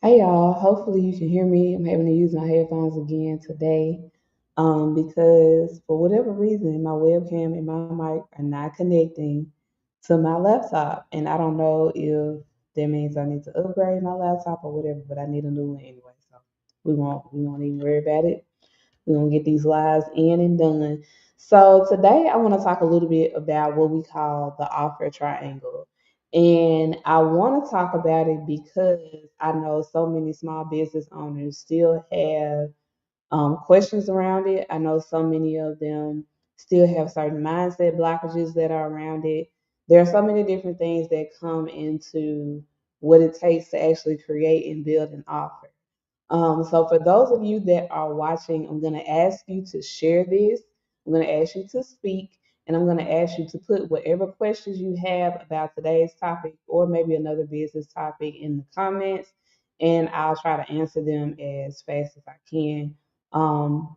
Hey y'all, hopefully you can hear me. I'm having to use my headphones again today because for whatever reason, my webcam and my mic are not connecting to my laptop. And I don't know if that means I need to upgrade my laptop or whatever, but I need a new one anyway. So we won't even worry about it. We're gonna get these lives in and done. So today I want to talk a little bit about what we call the offer triangle. And I want to talk about it because I know so many small business owners still have questions around it. I know so many of them still have certain mindset blockages that are around it. There are so many different things that come into what it takes to actually create and build an offer. So for those of you that are watching, I'm going to ask you to share this. I'm going to ask you to speak, and I'm going to ask you to put whatever questions you have about today's topic or maybe another business topic in the comments, and I'll try to answer them as fast as I can.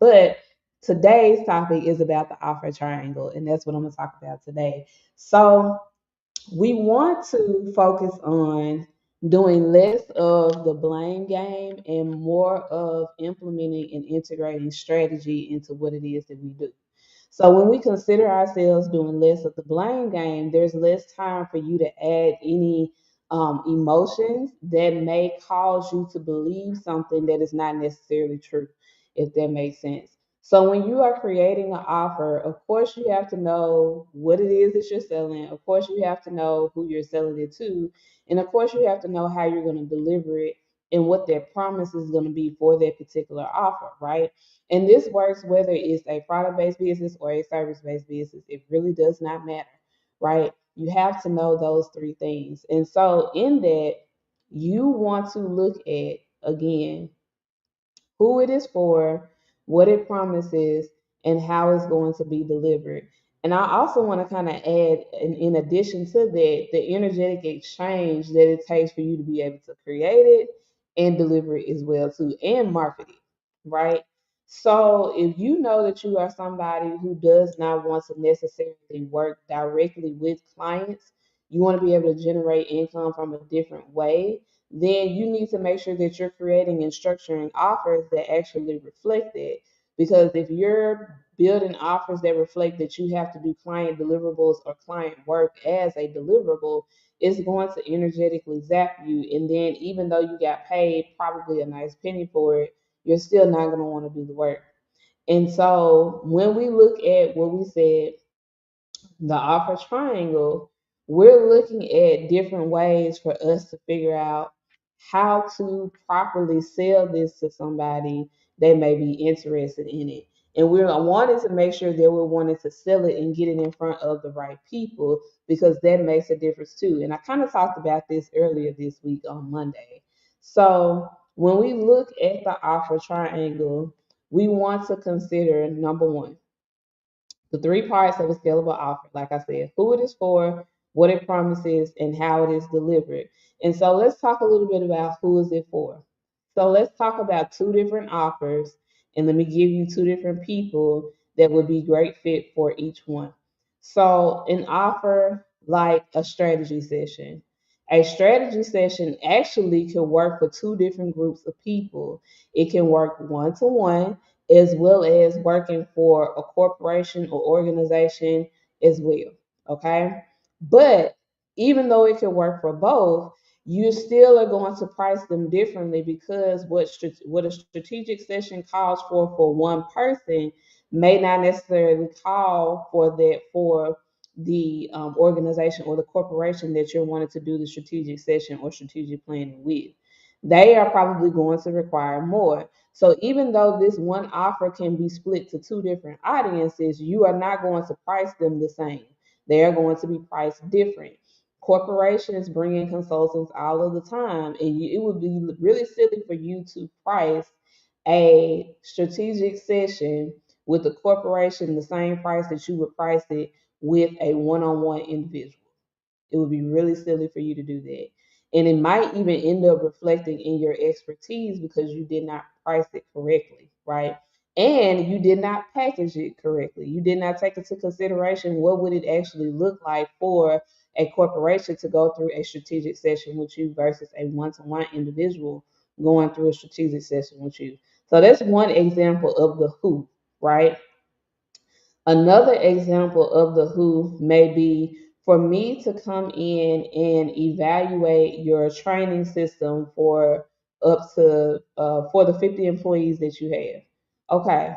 But today's topic is about the offer triangle, and that's what I'm going to talk about today. So we want to focus on doing less of the blame game and more of implementing and integrating strategy into what it is that we do. So when we consider ourselves doing less of the blame game, there's less time for you to add any emotions that may cause you to believe something that is not necessarily true, if that makes sense. So when you are creating an offer, of course you have to know what it is that you're selling. Of course you have to know who you're selling it to. And of course you have to know how you're going to deliver it and what their promise is going to be for that particular offer, right? And this works whether it's a product based business or a service based business. It really does not matter, right? You have to know those three things. And so, in that, you want to look at again who it is for, what it promises, and how it's going to be delivered. And I also want to kind of add, in addition to that, the energetic exchange that it takes for you to be able to create it and deliver it as well too, and market it, right? So if you know that you are somebody who does not want to necessarily work directly with clients, you want to be able to generate income from a different way, then you need to make sure that you're creating and structuring offers that actually reflect that. Because if you're building offers that reflect that you have to do client deliverables or client work as a deliverable, it's going to energetically zap you. And then, even though you got paid probably a nice penny for it, you're still not going to want to do the work. And so, when we look at what we said, the offer triangle, we're looking at different ways for us to figure out how to properly sell this to somebody that may be interested in it. And we're wanting to make sure that we're wanting to sell it and get it in front of the right people because that makes a difference too. And I kind of talked about this earlier this week on Monday. So when we look at the offer triangle, we want to consider number one, the three parts of a scalable offer, like I said, who it is for, what it promises, and how it is delivered. And so let's talk a little bit about who is it for. So let's talk about two different offers, and let me give you two different people that would be great fit for each one. So an offer like a strategy session. A strategy session actually can work for two different groups of people. It can work one to one as well as working for a corporation or organization as well. Okay. But even though it can work for both, you still are going to price them differently because what a strategic session calls for one person may not necessarily call for that for the organization or the corporation that you're wanting to do the strategic session or strategic planning with. They are probably going to require more. So even though this one offer can be split to two different audiences, you are not going to price them the same. They are going to be priced different. Corporations bring in consultants all of the time, and it would be really silly for you to price a strategic session with a corporation the same price that you would price it with a one-on-one individual. It would be really silly for you to do that. And it might even end up reflecting in your expertise because you did not price it correctly, right? And you did not package it correctly. You did not take into consideration what would it actually look like for a corporation to go through a strategic session with you versus a one-to-one individual going through a strategic session with you. So that's one example of the who, right? Another example of the who may be for me to come in and evaluate your training system for up to for the 50 employees that you have. Okay,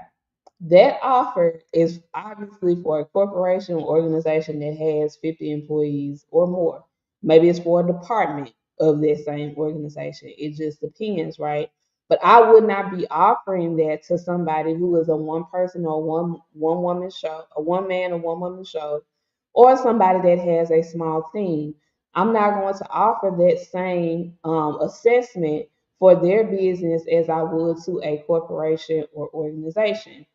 that offer is obviously for a corporation or organization that has 50 employees or more. Maybe it's for a department of that same organization. It just depends, right? But I would not be offering that to somebody who is a one person or one woman show, a one man or one woman show, or somebody that has a small team. I'm not going to offer that same assessment for their business as I would to a corporation or organization.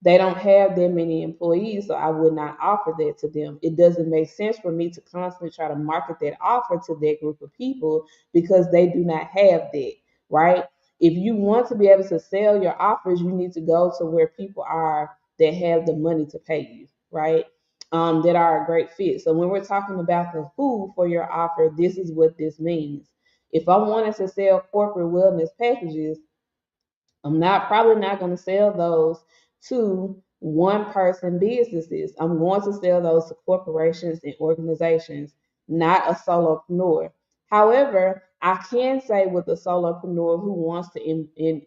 They don't have that many employees, so I would not offer that to them. It doesn't make sense for me to constantly try to market that offer to that group of people because they do not have that, right? If you want to be able to sell your offers, you need to go to where people are that have the money to pay you, right? That are a great fit. So when we're talking about the who for your offer, this is what this means. If I wanted to sell corporate wellness packages, I'm not probably not going to sell those to one person businesses. I'm going to sell those to corporations and organizations, not a solopreneur. However, I can say with a solopreneur who wants to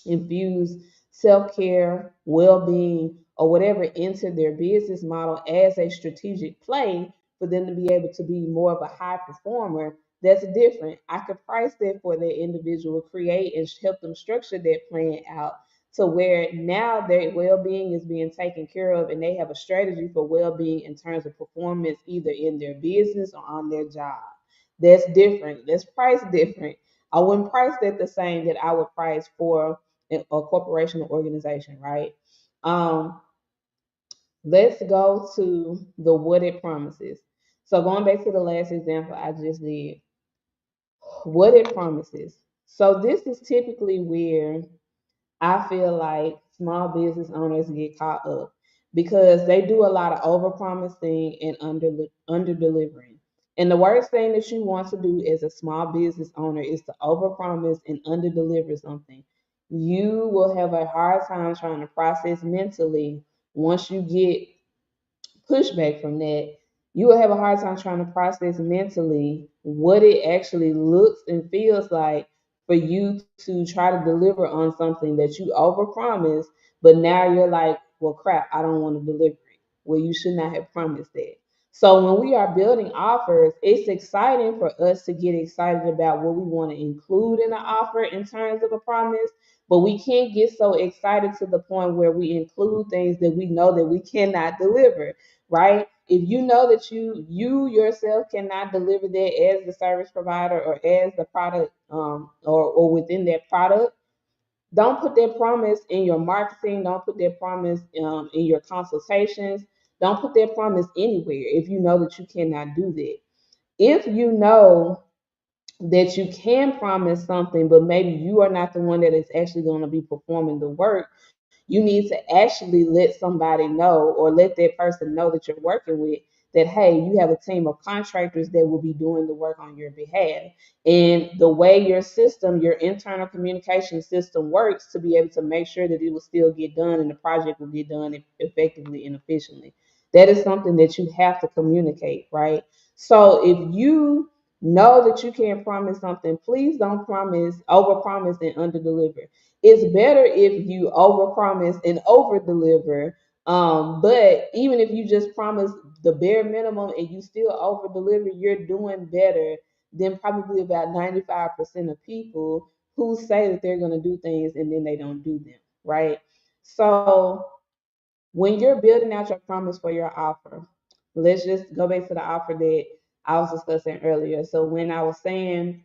infuse self care, well being, or whatever into their business model as a strategic play for them to be able to be more of a high performer. That's different. I could price that for the individual, create and help them structure that plan out to where now their well being is being taken care of and they have a strategy for well being in terms of performance, either in their business or on their job. That's different. That's price different. I wouldn't price that the same that I would price for a corporation or organization, right? Um, let's go to the what it promises. So going back to the last example I just did, what it promises. So this is typically where I feel like small business owners get caught up because they do a lot of over promising and under delivering. And the worst thing that you want to do as a small business owner is to over promise and under deliver something. You will have a hard time trying to process mentally once you get pushback from that, you will have a hard time trying to process mentally what it actually looks and feels like for you to try to deliver on something that you overpromised, but now you're like, well, crap, I don't want to deliver it. Well, you should not have promised that. So when we are building offers, it's exciting for us to get excited about what we want to include in the offer in terms of a promise, but we can't get so excited to the point where we include things that we know that we cannot deliver, right? If you know that you yourself cannot deliver that as the service provider or as the product or within that product, don't put that promise in your marketing. Don't put that promise in your consultations. Don't put that promise anywhere if you know that you cannot do that. If you know that you can promise something, but maybe you are not the one that is actually going to be performing the work, you need to actually let somebody know or let that person know that you're working with that, hey, you have a team of contractors that will be doing the work on your behalf. And the way your system, your internal communication system works to be able to make sure that it will still get done and the project will get done effectively and efficiently. That is something that you have to communicate, right? So if you know that you can't promise something, please don't promise, over promise and under deliver. It's better if you overpromise and over deliver. But even if you just promise the bare minimum and you still over deliver, you're doing better than probably about 95% of people who say that they're going to do things and then they don't do them, right? So when you're building out your promise for your offer, let's just go back to the offer that I was discussing earlier. So when I was saying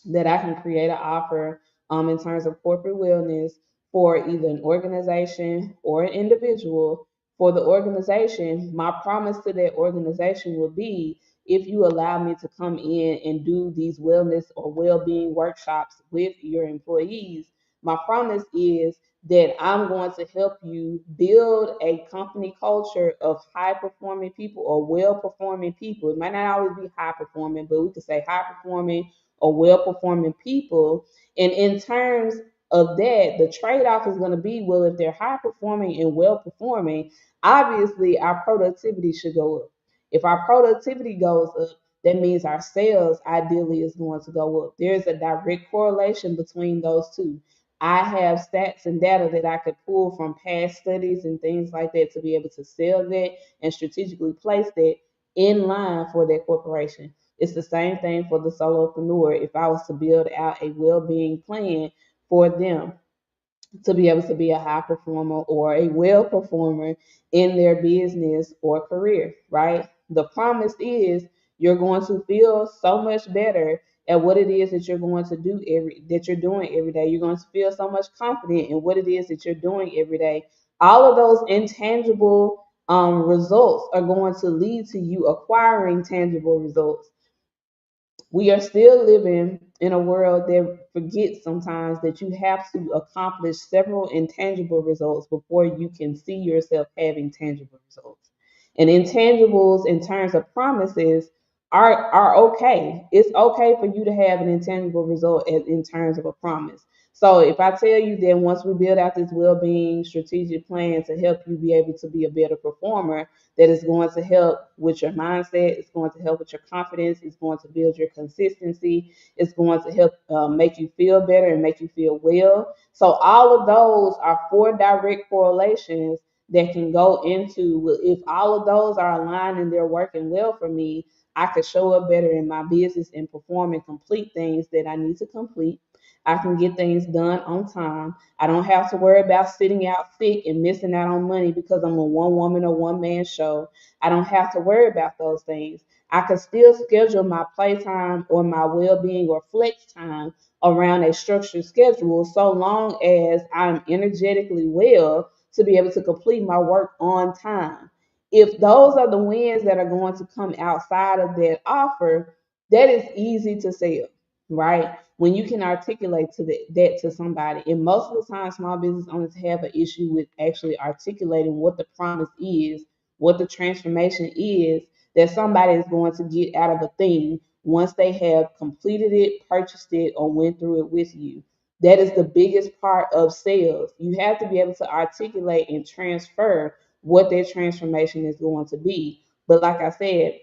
that I can create an offer in terms of corporate wellness for either an organization or an individual. For the organization, my promise to that organization will be if you allow me to come in and do these wellness or well being workshops with your employees, my promise is that I'm going to help you build a company culture of high performing people or well performing people. It might not always be high performing, but we could say high performing or well performing people. And in terms of that, the trade off is going to be, well, if they're high performing and well performing, obviously our productivity should go up. If our productivity goes up, that means our sales ideally is going to go up. There's a direct correlation between those two. I have stats and data that I could pull from past studies and things like that to be able to sell that and strategically place that in line for that corporation. It's the same thing for the solopreneur. If I was to build out a well-being plan for them, to be able to be a high performer or a well performer in their business or career, right? The promise is you're going to feel so much better at what it is that you're going to do that you're doing every day. You're going to feel so much confident in what it is that you're doing every day. All of those intangible results are going to lead to you acquiring tangible results. We are still living in a world that forgets sometimes that you have to accomplish several intangible results before you can see yourself having tangible results. And intangibles in terms of promises are okay. It's okay for you to have an intangible result in terms of a promise. So if I tell you that once we build out this well-being strategic plan to help you be able to be a better performer, that is going to help with your mindset. It's going to help with your confidence. It's going to build your consistency. It's going to help make you feel better and make you feel well. So all of those are four direct correlations that can go into, well, if all of those are aligned and they're working well for me, I could show up better in my business and perform and complete things that I need to complete. I can get things done on time. I don't have to worry about sitting out sick and missing out on money because I'm a one woman or one man show. I don't have to worry about those things. I can still schedule my playtime or my well being or flex time around a structured schedule so long as I'm energetically well to be able to complete my work on time. If those are the wins that are going to come outside of that offer, that is easy to sell, right? When you can articulate that to somebody. And most of the time, small business owners have an issue with actually articulating what the promise is, what the transformation is that somebody is going to get out of a thing once they have completed it, purchased it, or went through it with you. That is the biggest part of sales. You have to be able to articulate and transfer what their transformation is going to be. But like I said,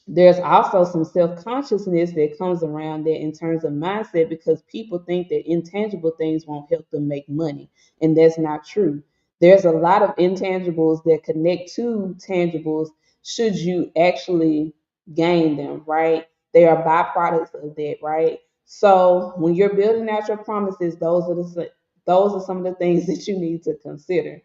there's also some self-consciousness that comes around that in terms of mindset because people think that intangible things won't help them make money, and that's not true. There's a lot of intangibles that connect to tangibles should you actually gain them, right? They are byproducts of that, right? So when you're building out your promises, those are some of the things that you need to consider.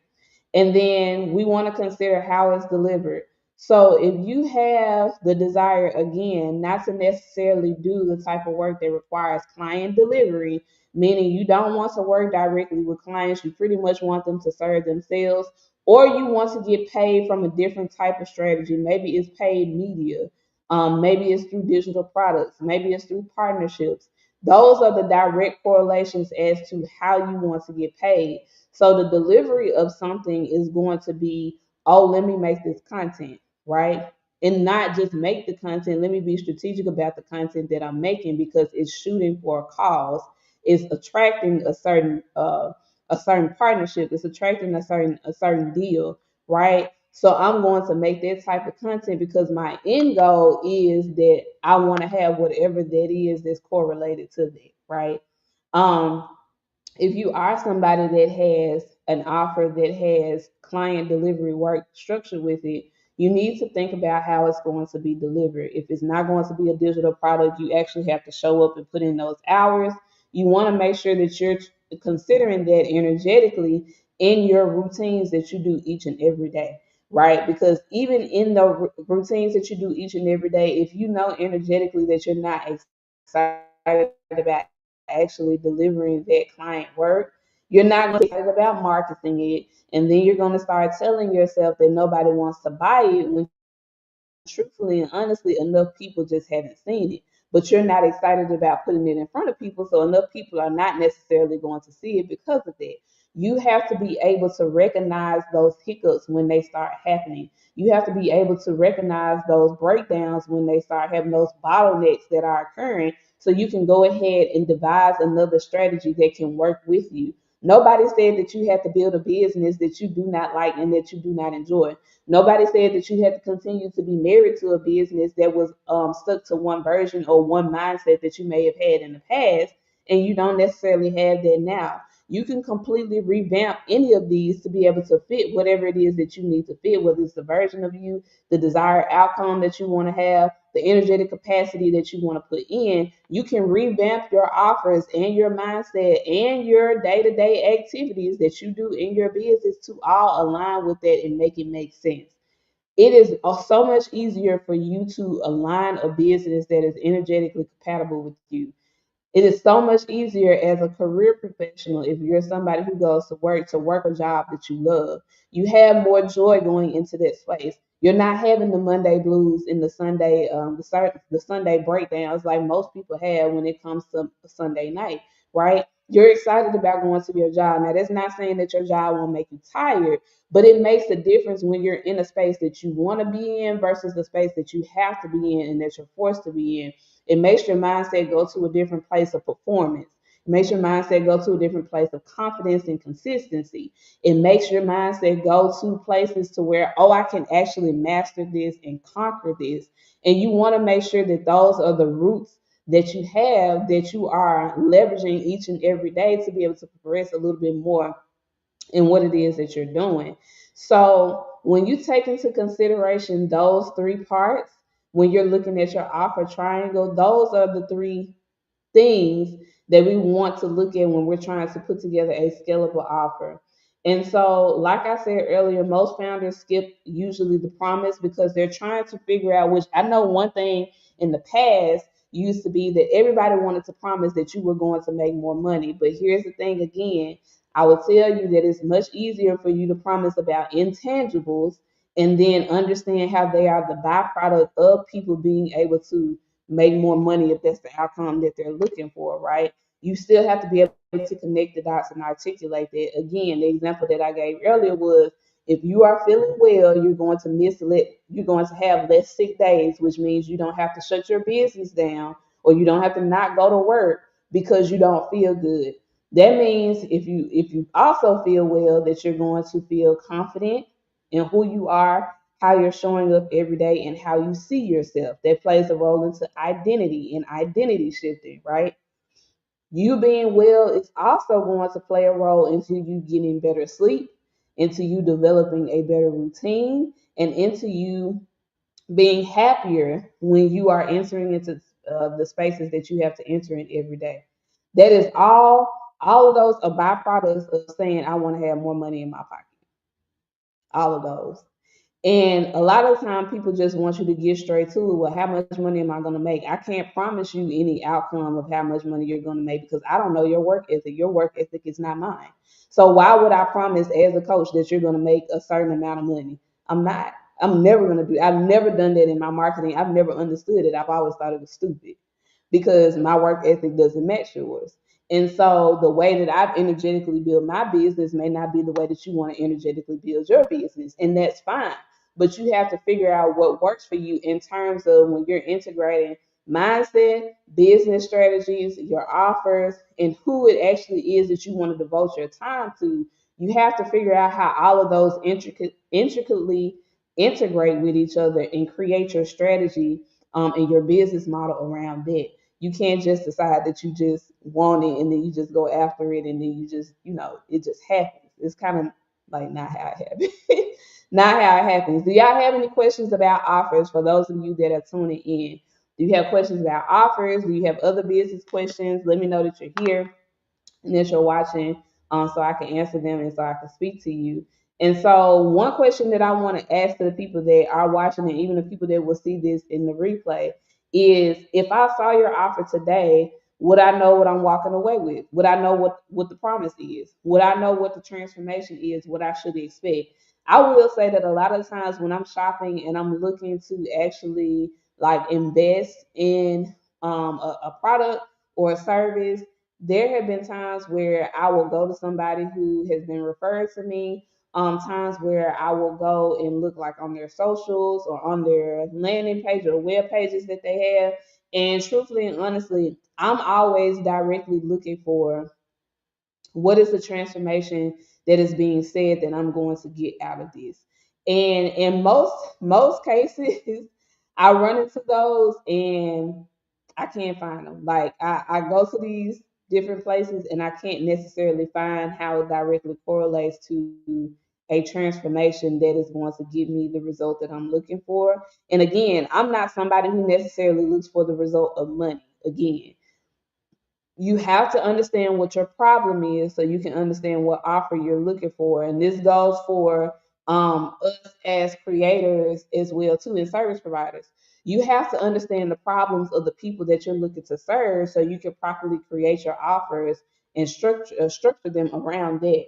And then we want to consider how it's delivered. So if you have the desire, again, not to necessarily do the type of work that requires client delivery, meaning you don't want to work directly with clients, you pretty much want them to serve themselves, or you want to get paid from a different type of strategy. Maybe it's paid media, maybe it's through digital products, maybe it's through partnerships. Those are the direct correlations as to how you want to get paid. So the delivery of something is going to be, oh, let me make this content, right? And not just make the content. Let me be strategic about the content that I'm making because it's shooting for a cause. It's attracting a certain partnership. It's attracting a certain deal, right? So I'm going to make that type of content because my end goal is that I want to have whatever that is that's correlated to that, right? Um, if you are somebody that has an offer that has client delivery work structured with it, you need to think about how it's going to be delivered. If it's not going to be a digital product, you actually have to show up and put in those hours. You want to make sure that you're considering that energetically in your routines that you do each and every day, right? Because even in the routines that you do each and every day, if you know energetically that you're not excited about actually delivering that client work, you're not going to be excited about marketing it. And then you're going to start telling yourself that nobody wants to buy it when truthfully and honestly, enough people just haven't seen it. But you're not excited about putting it in front of people, so enough people are not necessarily going to see it because of that. You have to be able to recognize those hiccups when they start happening. You have to be able to recognize those breakdowns when they start having those bottlenecks that are occurring, so you can go ahead and devise another strategy that can work with you. Nobody said that you have to build a business that you do not like and that you do not enjoy. Nobody said that you had to continue to be married to a business that was stuck to one version or one mindset that you may have had in the past, and you don't necessarily have that now. You can completely revamp any of these to be able to fit whatever it is that you need to fit, whether it's the version of you, the desired outcome that you want to have, the energetic capacity that you want to put in. You can revamp your offers and your mindset and your day-to-day activities that you do in your business to all align with that and make it make sense. It is so much easier for you to align a business that is energetically compatible with you. It is so much easier as a career professional if you're somebody who goes to work a job that you love. You have more joy going into that space. You're not having the Monday blues and the Sunday, the Sunday breakdowns like most people have when it comes to Sunday night, right? You're excited about going to your job. Now, that's not saying that your job won't make you tired, but it makes a difference when you're in a space that you want to be in versus the space that you have to be in and that you're forced to be in. It makes your mindset go to a different place of performance. It makes your mindset go to a different place of confidence and consistency. It makes your mindset go to places to where, oh, I can actually master this and conquer this. And you want to make sure that those are the roots that you have, that you are leveraging each and every day to be able to progress a little bit more in what it is that you're doing. So when you take into consideration those three parts, when you're looking at your offer triangle, those are the three things that we want to look at when we're trying to put together a scalable offer. And so, like I said earlier, most founders skip usually the promise because they're trying to figure out, which I know one thing in the past used to be that everybody wanted to promise that you were going to make more money. But here's the thing again, I would tell you that it's much easier for you to promise about intangibles and then understand how they are the byproduct of people being able to make more money if that's the outcome that they're looking for, right? You still have to be able to connect the dots and articulate that. Again, the example that I gave earlier was if you are feeling well, you're going to have less sick days, which means you don't have to shut your business down or you don't have to not go to work because you don't feel good. That means if you also feel well, that you're going to feel confident in who you are, how you're showing up every day, and how you see yourself. That plays a role into identity and identity shifting, right? You being well is also going to play a role into you getting better sleep, into you developing a better routine, and into you being happier when you are entering into the spaces that you have to enter in every day. That is all of those are byproducts of saying, I want to have more money in my pocket. All of those. And a lot of the time, people just want you to get straight to it. Well, how much money am I going to make? I can't promise you any outcome of how much money you're going to make because I don't know your work ethic. Your work ethic is not mine. So why would I promise as a coach that you're going to make a certain amount of money? I'm not. I'm never going to do. I've never done that in my marketing. I've never understood it. I've always thought it was stupid because my work ethic doesn't match yours. And so the way that I've energetically built my business may not be the way that you want to energetically build your business. And that's fine. But you have to figure out what works for you in terms of when you're integrating mindset, business strategies, your offers, and who it actually is that you want to devote your time to. You have to figure out how all of those intricately integrate with each other and create your strategy and your business model around that. You can't just decide that you just want it and then you just go after it and then you just, it just happens. It's kind of like not how it happens. Not how it happens. Do y'all have any questions about offers for those of you that are tuning in? Do you have questions about offers? Do you have other business questions? Let me know that you're here and that you're watching, so I can answer them and so I can speak to you. And so, one question that I want to ask to the people that are watching and even the people that will see this in the replay is, if I saw your offer today, would I know what I'm walking away with? Would I know what the promise is? Would I know what the transformation is? What I should expect? I will say that a lot of times when I'm shopping and I'm looking to actually like invest in a product or a service, There have been times where I will go to somebody who has been referred to me, times where I will go and look like on their socials or on their landing page or web pages that they have. And truthfully and honestly, I'm always directly looking for what is the transformation that is being said that I'm going to get out of this. And in most cases, I run into those and I can't find them. Like I go to these different places and I can't necessarily find how it directly correlates to a transformation that is going to give me the result that I'm looking for. And again, I'm not somebody who necessarily looks for the result of money. Again, you have to understand what your problem is so you can understand what offer you're looking for. And this goes for us as creators as well too, and service providers. You have to understand the problems of the people that you're looking to serve so you can properly create your offers and structure them around that.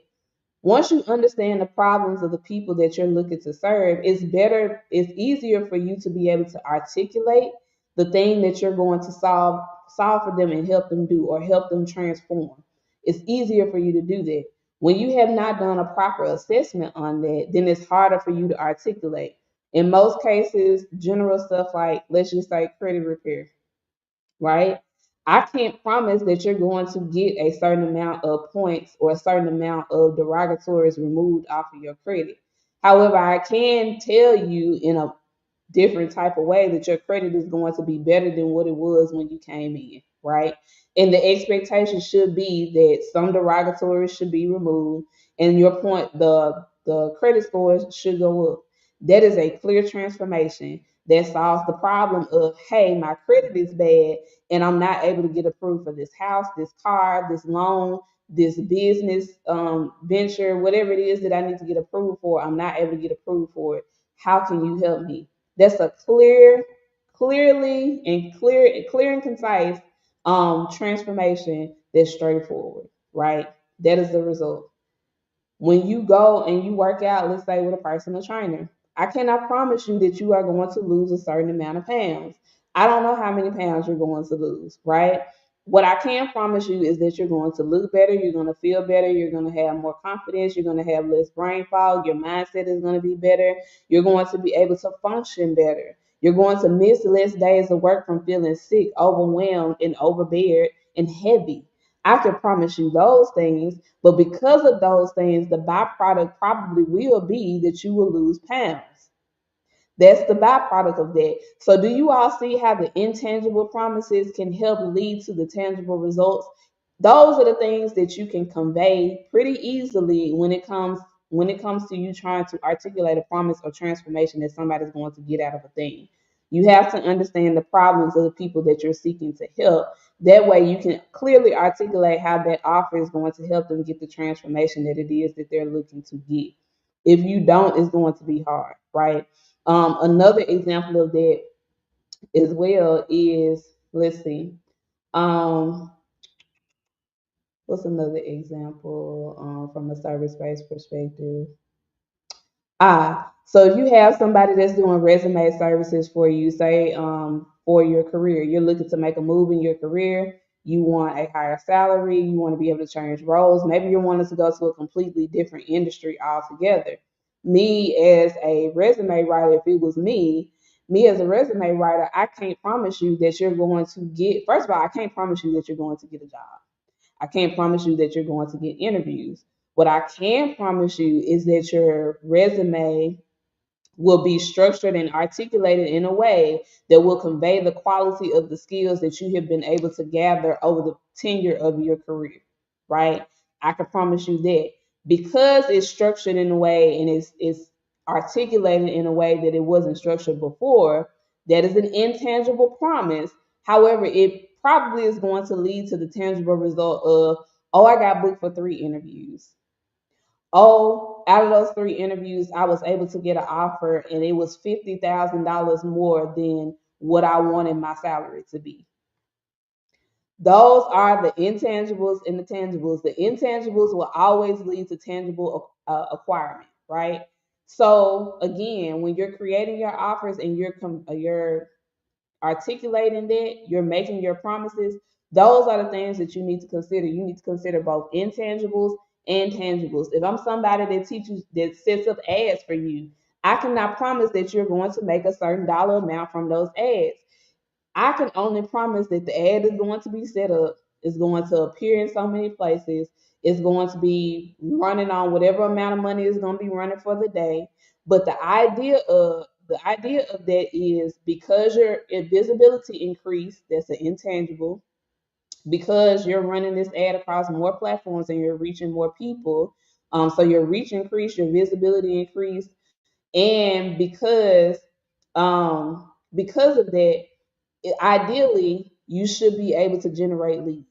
Once you understand the problems of the people that you're looking to serve, it's easier for you to be able to articulate the thing that you're going to solve for them and help them do or help them transform. It's easier for you to do that. When you have not done a proper assessment on that, then it's harder for you to articulate. In most cases, general stuff like, let's just say, credit repair, right? I can't promise that you're going to get a certain amount of points or a certain amount of derogatories removed off of your credit. However, I can tell you in a different type of way that your credit is going to be better than what it was when you came in, right? And the expectation should be that some derogatories should be removed, and your point, the credit scores should go up. That is a clear transformation that solves the problem of, hey, my credit is bad and I'm not able to get approved for this house, this car, this loan, this business venture, whatever it is that I need to get approved for. I'm not able to get approved for it. How can you help me? That's a clear and concise transformation that's straightforward, right? That is the result. When you go and you work out, let's say with a personal trainer, I cannot promise you that you are going to lose a certain amount of pounds. I don't know how many pounds you're going to lose, right? What I can promise you is that you're going to look better, you're going to feel better, you're going to have more confidence, you're going to have less brain fog, your mindset is going to be better, you're going to be able to function better. You're going to miss less days of work from feeling sick, overwhelmed, and overbeared and heavy. I can promise you those things, but because of those things, the byproduct probably will be that you will lose pounds. That's the byproduct of that. So, do you all see how the intangible promises can help lead to the tangible results? Those are the things that you can convey pretty easily when it comes to you trying to articulate a promise or transformation that somebody's going to get out of a thing. You have to understand the problems of the people that you're seeking to help. That way, you can clearly articulate how that offer is going to help them get the transformation that it is that they're looking to get. If you don't, it's going to be hard, right? Another example of that as well is, let's see, um, what's another example from a service-based perspective? So if you have somebody that's doing resume services for you, say for your career, you're looking to make a move in your career, you want a higher salary, you want to be able to change roles, maybe you're wanting to go to a completely different industry altogether. Me as a resume writer, if it was me as a resume writer, I can't promise you that you're going to get, first of all, I can't promise you that you're going to get a job. I can't promise you that you're going to get interviews. What I can promise you is that your resume will be structured and articulated in a way that will convey the quality of the skills that you have been able to gather over the tenure of your career, right? I can promise you that because it's structured in a way and it's articulated in a way that it wasn't structured before, that is an intangible promise. However, it probably is going to lead to the tangible result of, oh, I got booked for 3 interviews. Oh, out of those 3 interviews, I was able to get an offer and it was $50,000 more than what I wanted my salary to be. Those are the intangibles and the tangibles. The intangibles will always lead to tangible acquirement, right? So again, when you're creating your offers and you're articulating that, you're making your promises, Those are the things that you need to consider. You need to consider both intangibles and tangibles. If I'm somebody that teaches, that sets up ads for you, I cannot promise that you're going to make a certain dollar amount from those ads. I can only promise that the ad is going to be set up, it's going to appear in so many places, it's going to be running on whatever amount of money is going to be running for the day. But the idea of that is because your visibility increased, that's an intangible, because you're running this ad across more platforms and you're reaching more people. So your reach increased, your visibility increased, and because of that, ideally you should be able to generate leads.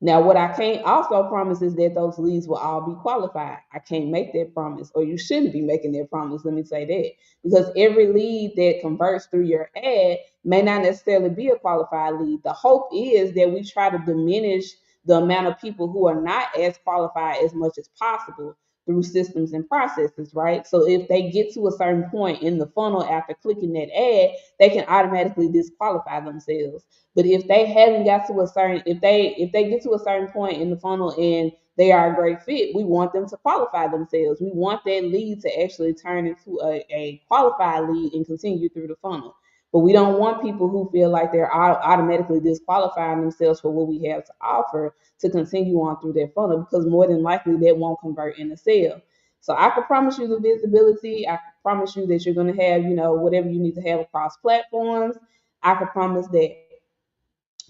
Now, what I can't also promise is that those leads will all be qualified. I can't make that promise, or you shouldn't be making that promise. Let me say that. Because every lead that converts through your ad may not necessarily be a qualified lead. The hope is that we try to diminish the amount of people who are not as qualified as much as possible through systems and processes, right? So if they get to a certain point in the funnel after clicking that ad, they can automatically disqualify themselves. But if they haven't got to a certain, if they get to a certain point in the funnel and they are a great fit, we want them to qualify themselves. We want that lead to actually turn into a qualified lead and continue through the funnel. But we don't want people who feel like they're automatically disqualifying themselves for what we have to offer to continue on through their funnel, because more than likely that won't convert in a sale. So I can promise you the visibility. I can promise you that you're going to have, whatever you need to have across platforms. I can promise that,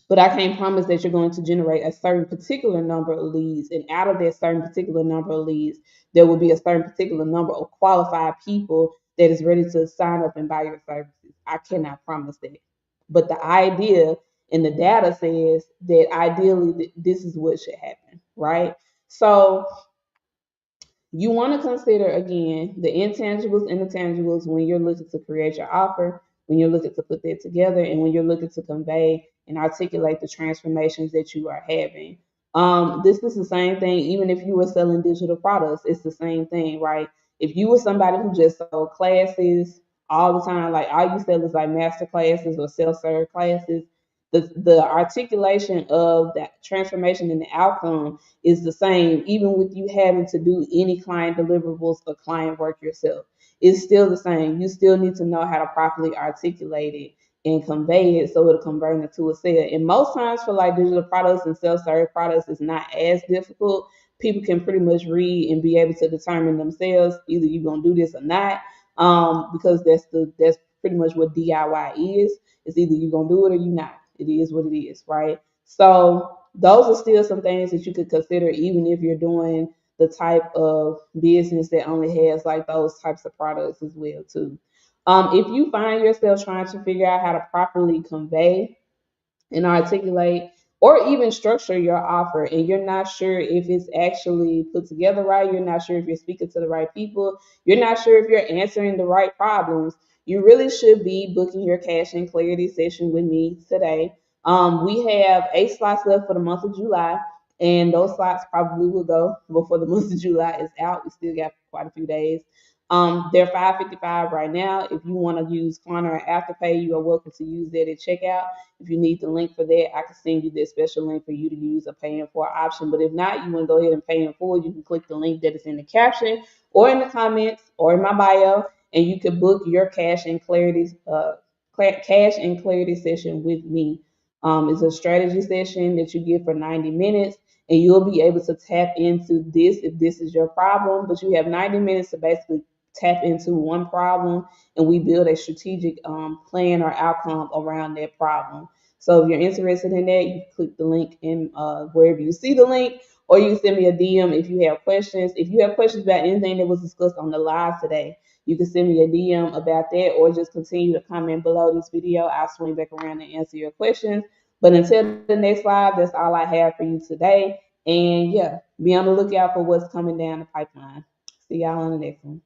but I can't promise that you're going to generate a certain particular number of leads. And out of that certain particular number of leads, there will be a certain particular number of qualified people that is ready to sign up and buy your services. I cannot promise that. But the idea and the data says that ideally this is what should happen, right? So you want to consider again the intangibles and the tangibles when you're looking to create your offer, when you're looking to put that together, and when you're looking to convey and articulate the transformations that you are having. This is the same thing, even if you were selling digital products, it's the same thing, right? If you were somebody who just sold classes all the time, like all you sell is like master classes or self-serve classes, the articulation of that transformation and the outcome is the same, even with you having to do any client deliverables or client work yourself. It's still the same. You still need to know how to properly articulate it and convey it so it'll convert into a sale. And most times for like digital products and self-serve products, it's not as difficult. People can pretty much read and be able to determine themselves either you're gonna do this or not. Because that's pretty much what DIY is. It's either you're gonna do it or you're not. It is what it is, right? So those are still some things that you could consider, even if you're doing the type of business that only has like those types of products as well too. If you find yourself trying to figure out how to properly convey and articulate or even structure your offer and you're not sure if it's actually put together right, you're not sure if you're speaking to the right people, you're not sure if you're answering the right problems, you really should be booking your cash and clarity session with me today. We have 8 slots left for the month of July, and those slots probably will go before the month of July is out. We still got quite a few days. They're $5.55 right now. If you want to use Klarna or Afterpay, you are welcome to use that at checkout. If you need the link for that, I can send you this special link for you to use a pay in full option. But if not, you want to go ahead and pay in full, you can click the link that is in the caption or in the comments or in my bio, and you can book your cash and clarity session with me. It's a strategy session that you get for 90 minutes, and you'll be able to tap into this if this is your problem. But you have 90 minutes to basically tap into one problem, and we build a strategic plan or outcome around that problem. So if you're interested in that, you click the link in wherever you see the link, or you can send me a DM if you have questions. If you have questions about anything that was discussed on the live today, you can send me a DM about that, or just continue to comment below this video. I'll swing back around and answer your questions. But until the next live, that's all I have for you today. And yeah, be on the lookout for what's coming down the pipeline. See y'all on the next one.